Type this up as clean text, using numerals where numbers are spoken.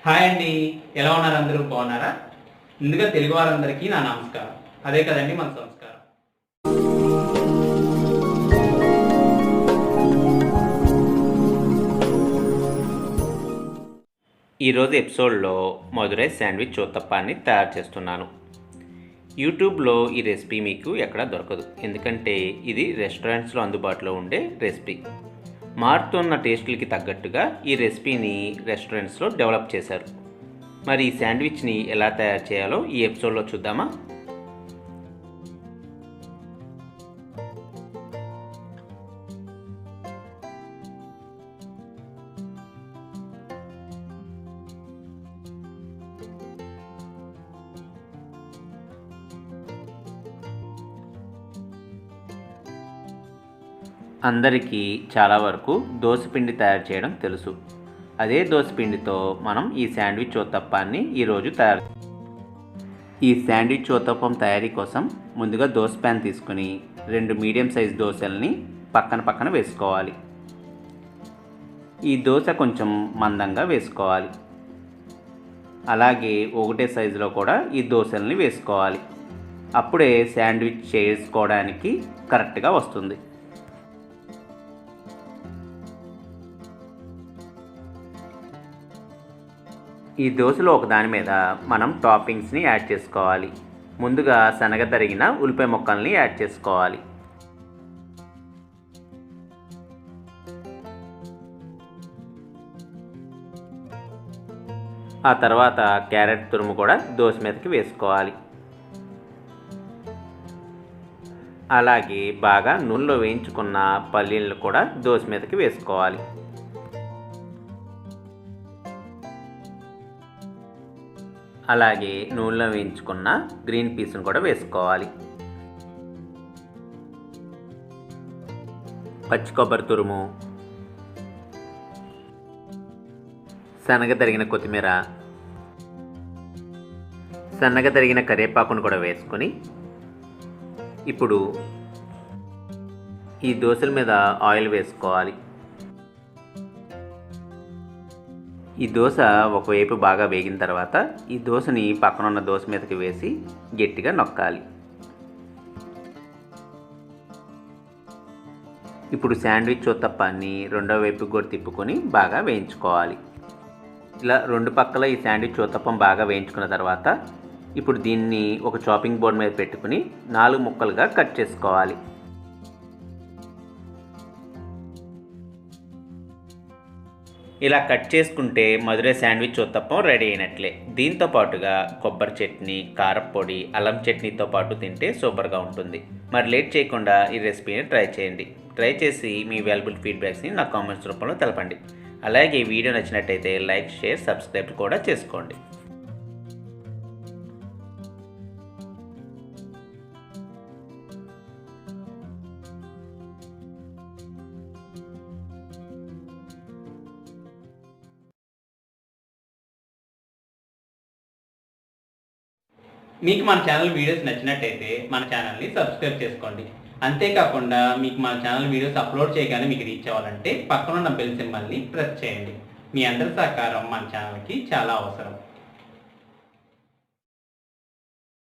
Hi అండి, ఎలా ఉన్నారు? అందరూ బాగున్నారా? ముందుగా తెలుగు వారందరికీ నా నమస్కారం. అదే కదండి మన సంస్కారం. ఈరోజు ఎపిసోడ్లో మదురై శాండ్విచ్ ఉత్తప్పాన్ని తయారు చేస్తున్నాను. యూట్యూబ్లో ఈ రెసిపీ మీకు ఎక్కడా దొరకదు, ఎందుకంటే ఇది రెస్టారెంట్స్లో అందుబాటులో ఉండే రెసిపీ. మారుతున్న టేస్టులకి తగ్గట్టుగా ఈ రెసిపీని రెస్టారెంట్స్లో డెవలప్ చేశారు. మరి ఈ శాండ్విచ్ని ఎలా తయారు చేయాలో ఈ ఎపిసోడ్లో చూద్దామా? అందరికీ చాలా వరకు దోసపిండి తయారు చేయడం తెలుసు. అదే దోసపిండితో మనం ఈ శాండ్విచ్ ఉత్తప్పాన్ని ఈరోజు ఈ శాండ్విచ్ ఉత్తప్పం తయారీ కోసం ముందుగా దోస ప్యాన్ తీసుకుని 2 మీడియం సైజ్ దోశల్ని పక్కన వేసుకోవాలి. ఈ దోశ కొంచెం మందంగా వేసుకోవాలి. అలాగే ఒకటే సైజులో కూడా ఈ దోశల్ని వేసుకోవాలి. అప్పుడే శాండ్విచ్ చేసుకోవడానికి కరెక్ట్గా వస్తుంది. ఈ దోశలో ఒక దాని మీద మనం టాపింగ్స్ని యాడ్ చేసుకోవాలి. ముందుగా శనగ తరిగిన ఉల్లిపాయ ముక్కల్ని యాడ్ చేసుకోవాలి. ఆ తర్వాత క్యారెట్ తురుము కూడా దోశ మీదకి వేసుకోవాలి. అలాగే బాగా నూనెలో వేయించుకున్న పల్లీలను కూడా దోశ మీదకి వేసుకోవాలి. అలాగే నూనెలో వేయించుకున్న గ్రీన్ పీస్ను కూడా వేసుకోవాలి. పచ్చి కొబ్బరి తురుము, సన్నగా తరిగిన కొత్తిమీర, సన్నగా తరిగిన కరివేపాకును కూడా వేసుకొని ఇప్పుడు ఈ దోశల మీద ఆయిల్ వేసుకోవాలి. ఈ దోశ ఒకవైపు బాగా వేగిన తర్వాత ఈ దోశని పక్కన ఉన్న దోశ మీదకి వేసి గట్టిగా నొక్కాలి. ఇప్పుడు శాండ్విచ్ ఉత్తప్పాన్ని రెండో వైపు కూడా తిప్పుకొని బాగా వేయించుకోవాలి. ఇలా 2 పక్కల ఈ శాండ్విచ్ ఉత్తప్పం బాగా వేయించుకున్న తర్వాత ఇప్పుడు దీన్ని ఒక చాపింగ్ బోర్డ్ మీద పెట్టుకుని 4 ముక్కలుగా కట్ చేసుకోవాలి. ఇలా కట్ చేసుకుంటే మదురై శాండ్విచ్ ఉత్తప్పం రెడీ అయినట్లే. దీంతో పాటుగా కొబ్బరి చట్నీ, కారపొడి, అల్లం చట్నీతో పాటు తింటే సూపర్గా ఉంటుంది. మరి లేట్ చేయకుండా ఈ రెసిపీని ట్రై చేయండి. ట్రై చేసి మీ వాల్యుబుల్ ఫీడ్బ్యాక్స్ని నా కామెంట్స్ రూపంలో తెలపండి. అలాగే ఈ వీడియో నచ్చినట్టయితే లైక్, షేర్, సబ్స్క్రైబ్ కూడా చేసుకోండి. మీకు మన ఛానల్ వీడియోస్ నచ్చినట్టయితే మన ఛానల్ని సబ్స్క్రైబ్ చేసుకోండి. అంతేకాకుండా మీకు మన ఛానల్ వీడియోస్ అప్లోడ్ చేయగానే మీకు రీచ్ అవ్వాలంటే పక్కన ఉన్న బెల్ సింబల్ని ప్రెస్ చేయండి. మీ అందరి సహకారం మన ఛానల్కి చాలా అవసరం.